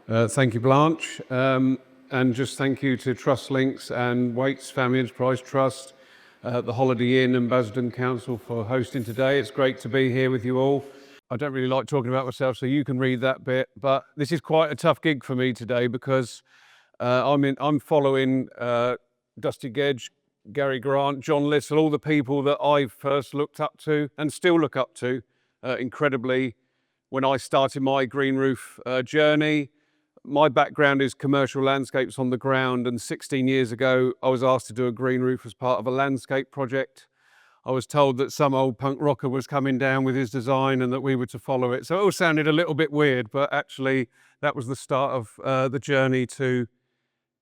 Thank you, Blanche. And just thank you to Trust Links and Waits Family Enterprise Trust, the Holiday Inn and Basildon Council for hosting today. It's great to be here with you all. I don't really like talking about myself, so you can read that bit, but this is quite a tough gig for me today because I'm following Dusty Gedge, Gary Grant, John Little, all the people that I first looked up to and still look up to incredibly when I started my green roof journey. My background is commercial landscapes on the ground, and 16 years ago I was asked to do a green roof as part of a landscape project. I was told that some old punk rocker was coming down with his design and that we were to follow it. So it all sounded a little bit weird, but actually that was the start of the journey to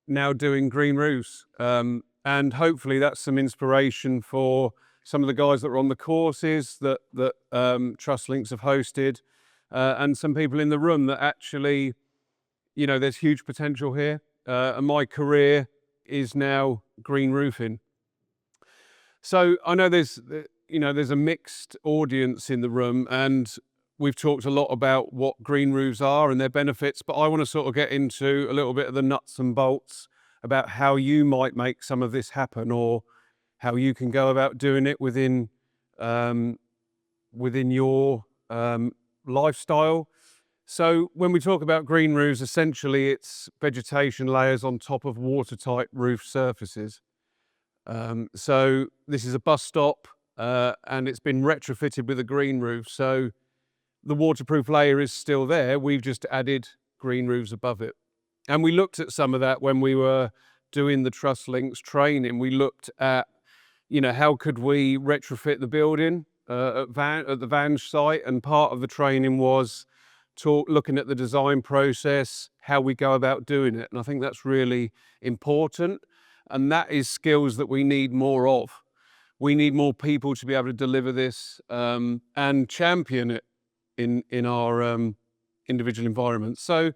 now doing green roofs. And hopefully that's some inspiration for some of the guys that are on the courses that Trust Links have hosted, and some people in the room that actually, you know, there's huge potential here. And my career is now green roofing. So I know there's a mixed audience in the room, and we've talked a lot about what green roofs are and their benefits, but I want to sort of get into a little bit of the nuts and bolts about how you might make some of this happen, or how you can go about doing it within your lifestyle. So when we talk about green roofs, essentially it's vegetation layers on top of watertight roof surfaces. So this is a bus stop, and it's been retrofitted with a green roof. So the waterproof layer is still there. We've just added green roofs above it. And we looked at some of that when we were doing the Trust Links training. We looked at, how could we retrofit the building at the Vange site, and part of the training was looking at the design process, how we go about doing it. And I think that's really important. And that is skills that we need more of. We need more people to be able to deliver this and champion it in our individual environments. So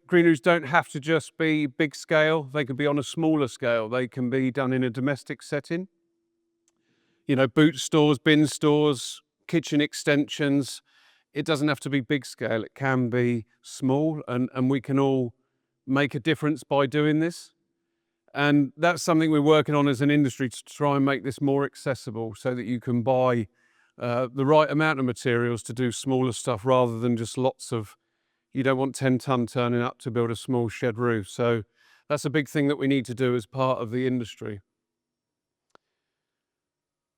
green roofs don't have to just be big scale. They can be on a smaller scale. They can be done in a domestic setting. Boot stores, bin stores, kitchen extensions. It doesn't have to be big scale. It can be small, and we can all make a difference by doing this. And that's something we're working on as an industry, to try and make this more accessible so that you can buy the right amount of materials to do smaller stuff, rather than just you don't want 10-ton turning up to build a small shed roof. So that's a big thing that we need to do as part of the industry.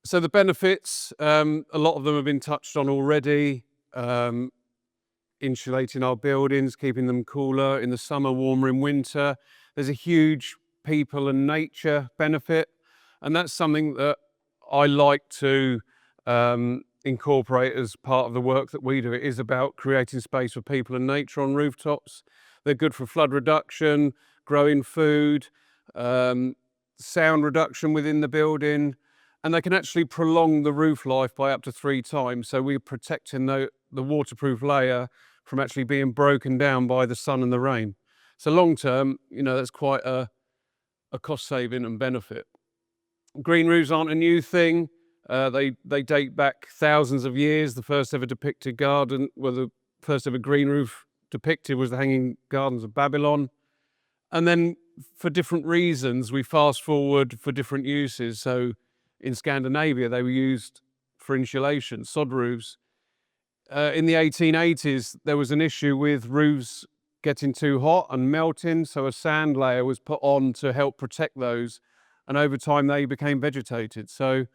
So the benefits, a lot of them have been touched on already. Insulating our buildings, keeping them cooler in the summer, warmer in winter. There's a huge people and nature benefit, and that's something that I like to incorporate as part of the work that we do. It is about creating space for people and nature on rooftops. They're good for flood reduction, growing food, sound reduction within the building, and they can actually prolong the roof life by up to 3 times. So we're protecting the waterproof layer from actually being broken down by the sun and the rain. So long term, that's quite a cost saving and benefit. Green roofs aren't a new thing. They date back thousands of years. The first ever the first ever green roof depicted was the Hanging Gardens of Babylon. And then for different reasons, we fast forward for different uses. So in Scandinavia, they were used for insulation, sod roofs. In the 1880s, there was an issue with roofs getting too hot and melting, so a sand layer was put on to help protect those, and over time they became vegetated. So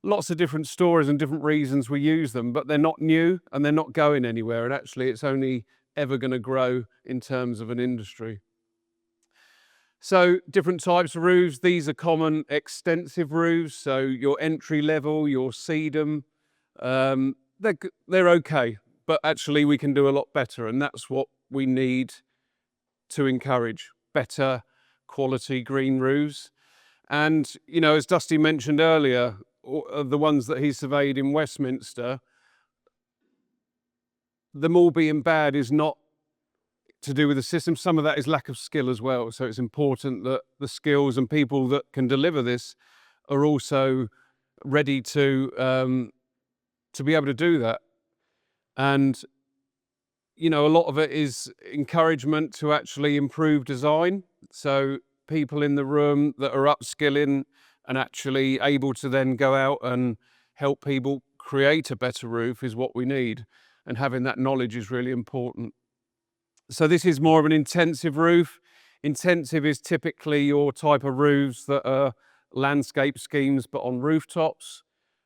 lots of different stories and different reasons we use them, but they're not new and they're not going anywhere, and actually it's only ever going to grow in terms of an industry. So different types of roofs. These are common extensive roofs, so your entry level, your sedum, they're okay, but actually we can do a lot better, and that's what we need to encourage: better quality green roofs. And, as Dusty mentioned earlier, the ones that he surveyed in Westminster, them all being bad is not to do with the system. Some of that is lack of skill as well. So it's important that the skills and people that can deliver this are also ready to be able to do that. And a lot of it is encouragement to actually improve design. So people in the room that are upskilling and actually able to then go out and help people create a better roof is what we need. And having that knowledge is really important. So this is more of an intensive roof. Intensive is typically your type of roofs that are landscape schemes, but on rooftops.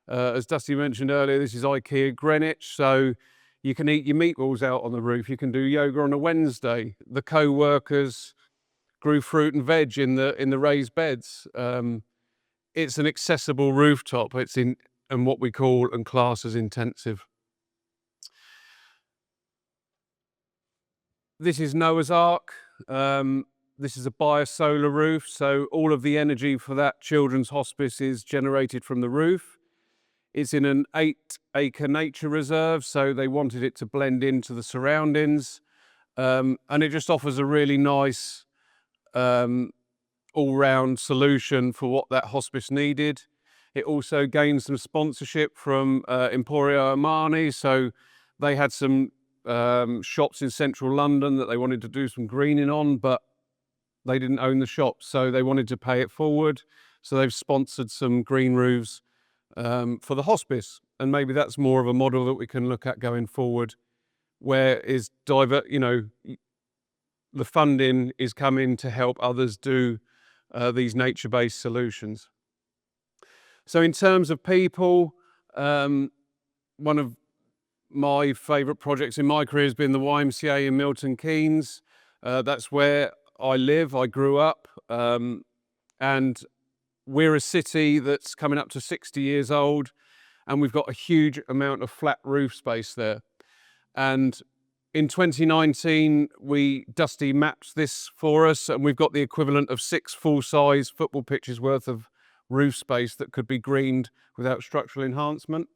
As Dusty mentioned earlier, this is IKEA Greenwich. So you can eat your meatballs out on the roof. You can do yoga on a Wednesday. The co-workers grew fruit and veg in the raised beds. It's an accessible rooftop. It's in and what we call and class as intensive. This is Noah's Ark. This is a biosolar roof, so all of the energy for that children's hospice is generated from the roof. It's in an 8-acre nature reserve, so they wanted it to blend into the surroundings. And it just offers a really nice all-round solution for what that hospice needed. It also gained some sponsorship from Emporio Armani, so they had some shops in central London that they wanted to do some greening on, but they didn't own the shop, so they wanted to pay it forward. So they've sponsored some green roofs for the hospice, and maybe that's more of a model that we can look at going forward, where the funding is coming to help others do these nature-based solutions. So in terms of people, one of my favourite projects in my career has been the YMCA in Milton Keynes. That's where I live, I grew up, and we're a city that's coming up to 60 years old, and we've got a huge amount of flat roof space there. And in 2019, Dusty mapped this for us, and we've got the equivalent of 6 full-size football pitches worth of roof space that could be greened without structural enhancement.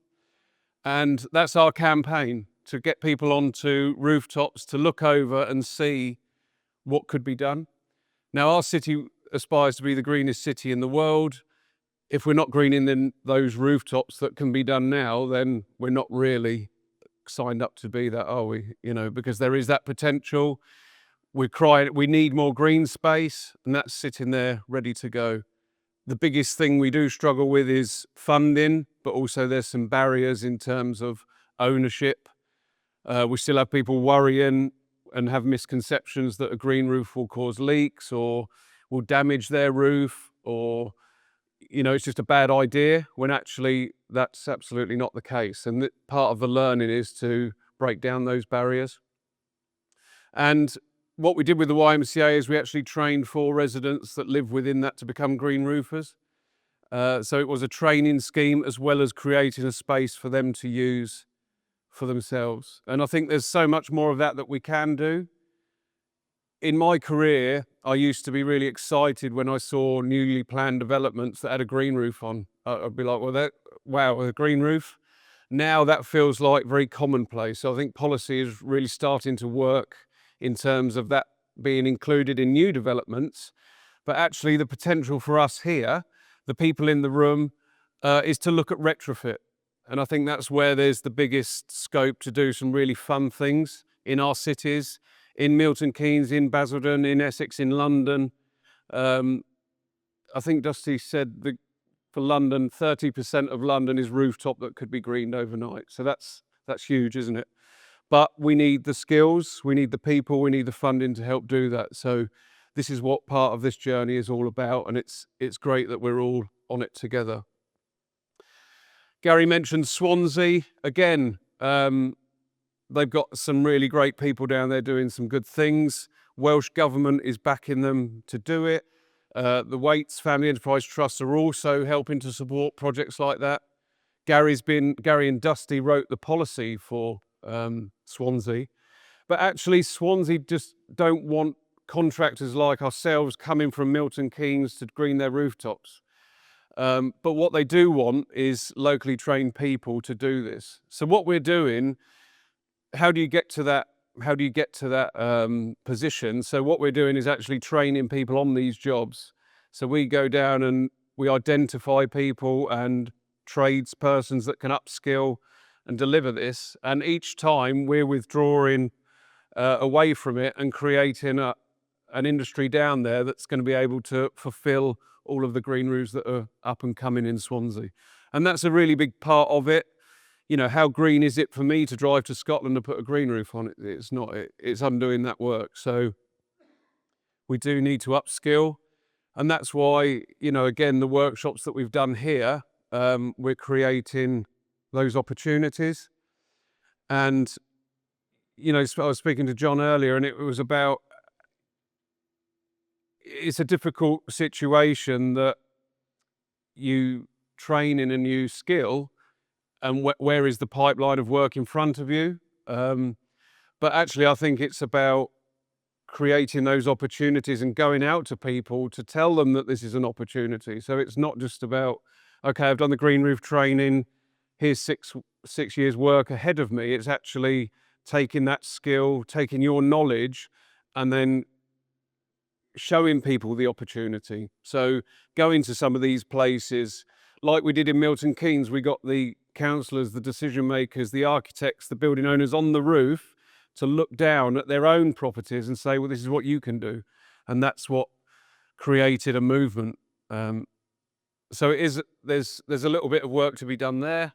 And that's our campaign, to get people onto rooftops to look over and see what could be done. Now, our city aspires to be the greenest city in the world. If we're not greening those rooftops that can be done now, then we're not really signed up to be that, are we? Because there is that potential. We need more green space, and that's sitting there ready to go. The biggest thing we do struggle with is funding, but also there's some barriers in terms of ownership. We still have people worrying and have misconceptions that a green roof will cause leaks or will damage their roof, or it's just a bad idea, when actually that's absolutely not the case. And part of the learning is to break down those barriers. And what we did with the YMCA is we actually trained 4 residents that live within that to become green roofers. So it was a training scheme as well as creating a space for them to use for themselves. And I think there's so much more of that we can do. In my career, I used to be really excited when I saw newly planned developments that had a green roof on. I'd be like, wow, a green roof? Now that feels like very commonplace. So I think policy is really starting to work in terms of that being included in new developments. But actually the potential for us here, the people in the room, is to look at retrofit. And I think that's where there's the biggest scope to do some really fun things in our cities, in Milton Keynes, in Basildon, in Essex, in London. I think Dusty said that for London, 30% of London is rooftop that could be greened overnight. So that's huge, isn't it? But we need the skills, we need the people, we need the funding to help do that. So this is what part of this journey is all about, and it's great that we're all on it together. Gary mentioned Swansea. Again, they've got some really great people down there doing some good things. Welsh Government is backing them to do it. The Waits Family Enterprise Trust are also helping to support projects like that. Gary and Dusty wrote the policy for Swansea. But actually, Swansea just don't want contractors like ourselves coming from Milton Keynes to green their rooftops. But what they do want is locally trained people to do this. So what we're doing, how do you get to that position? So what we're doing is actually training people on these jobs. So we go down and we identify people and tradespersons that can upskill and deliver this. And each time we're withdrawing away from it and creating an industry down there that's going to be able to fulfill all of the green roofs that are up and coming in Swansea. And that's a really big part of it. You know, how green is it for me to drive to Scotland and put a green roof on it? It's not. It's undoing that work. So we do need to upskill. And that's why, you know, again, the workshops that we've done here, we're creating those opportunities. And, you know, I was speaking to John earlier, and it was about, it's a difficult situation that you train in a new skill, and where is the pipeline of work in front of you? But actually, I think it's about creating those opportunities and going out to people to tell them that this is an opportunity. So it's not just about, okay, I've done the green roof training, here's six years work ahead of me. It's actually taking that skill, taking your knowledge, and then showing people the opportunity. So going to some of these places, like we did in Milton Keynes, we got the councillors, the decision makers, the architects, the building owners on the roof to look down at their own properties and say, well, this is what you can do. And that's what created a movement. So it is, there's a little bit of work to be done there.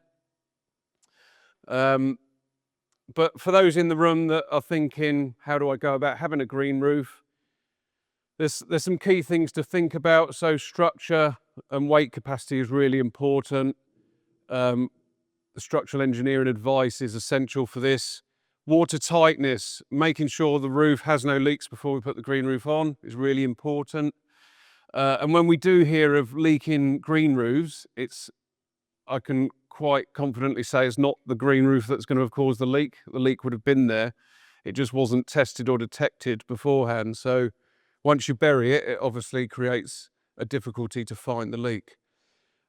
But for those in the room that are thinking, how do I go about having a green roof? There's some key things to think about. So structure and weight capacity is really important. The structural engineering advice is essential for this. Water tightness, making sure the roof has no leaks before we put the green roof on is really important. And when we do hear of leaking green roofs, I can quite confidently say it's not the green roof that's going to have caused the leak. The leak would have been there. It just wasn't tested or detected beforehand. So once you bury it, it obviously creates a difficulty to find the leak.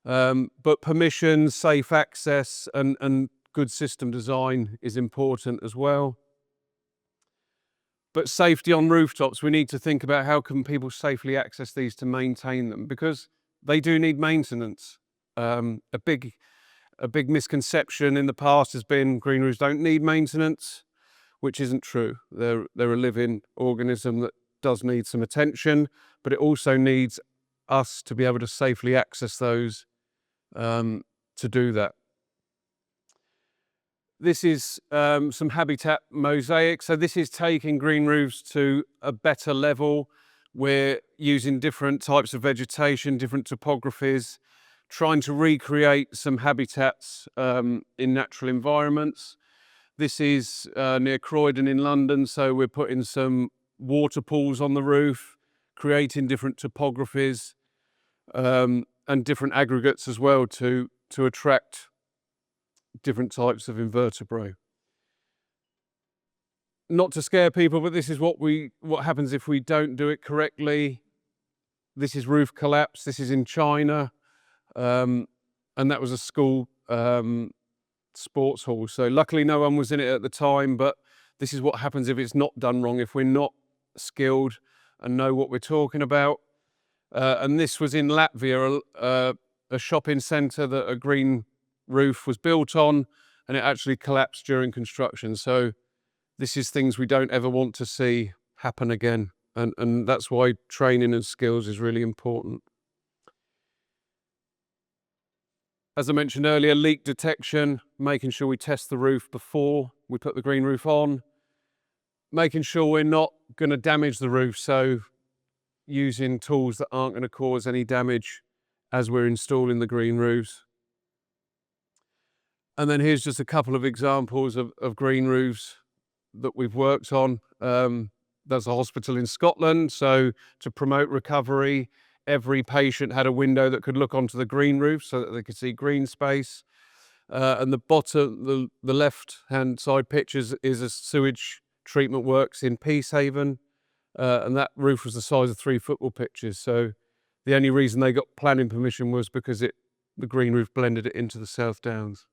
But permission, safe access, and good system design is important as well. But safety on rooftops, we need to think about how can people safely access these to maintain them, because they do need maintenance. A big misconception in the past has been green roofs don't need maintenance, which isn't true. They're a living organism that does need some attention, but it also needs us to be able to safely access those to do that. This is some habitat mosaic. So this is taking green roofs to a better level. We're using different types of vegetation, different topographies, trying to recreate some habitats in natural environments. This is near Croydon in London. So we're putting some water pools on the roof, creating different topographies and different aggregates as well to attract different types of invertebrate. Not to scare people, but this is what happens if we don't do it correctly. This is roof collapse. This is in China, and that was a school sports hall. So luckily no one was in it at the time, but this is what happens if it's not done wrong, if we're not skilled and know what we're talking about. And this was in Latvia, a shopping centre that a green roof was built on, and it actually collapsed during construction. So this is things we don't ever want to see happen again. And that's why training and skills is really important. As I mentioned earlier, leak detection, making sure we test the roof before we put the green roof on, making sure we're not going to damage the roof. So using tools that aren't going to cause any damage as we're installing the green roofs. And then here's just a couple of examples of green roofs that we've worked on. There's a hospital in Scotland. So to promote recovery, every patient had a window that could look onto the green roof so that they could see green space. And the bottom, the left-hand side pictures is a sewage treatment works in Peacehaven. And that roof was the size of 3 football pitches. So the only reason they got planning permission was because the green roof blended it into the South Downs.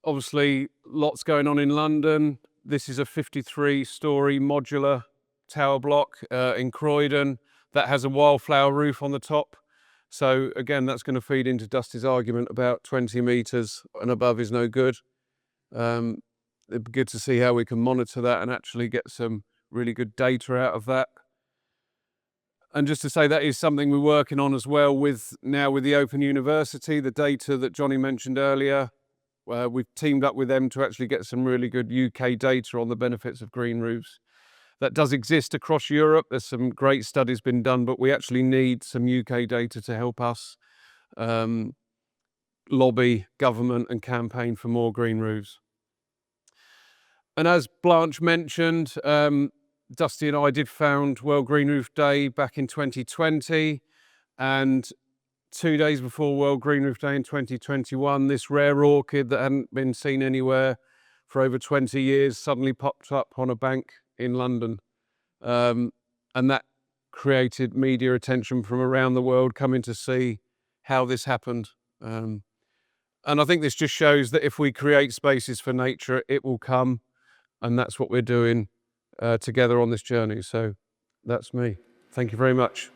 Obviously, lots going on in London. This is a 53-storey modular tower block in Croydon that has a wildflower roof on the top. So again, that's going to feed into Dusty's argument about 20 metres and above is no good. It'd be good to see how we can monitor that and actually get some really good data out of that. And just to say, that is something we're working on as well with the Open University, the data that Johnny mentioned earlier. We've teamed up with them to actually get some really good UK data on the benefits of green roofs. That does exist across Europe. There's some great studies been done, but we actually need some UK data to help us lobby government and campaign for more green roofs. And as Blanche mentioned, Dusty and I did found World Green Roof Day back in 2020, and 2 days before World Green Roof Day in 2021, this rare orchid that hadn't been seen anywhere for over 20 years suddenly popped up on a bank in London. And that created media attention from around the world coming to see how this happened. And I think this just shows that if we create spaces for nature, it will come. And that's what we're doing together on this journey. So that's me. Thank you very much.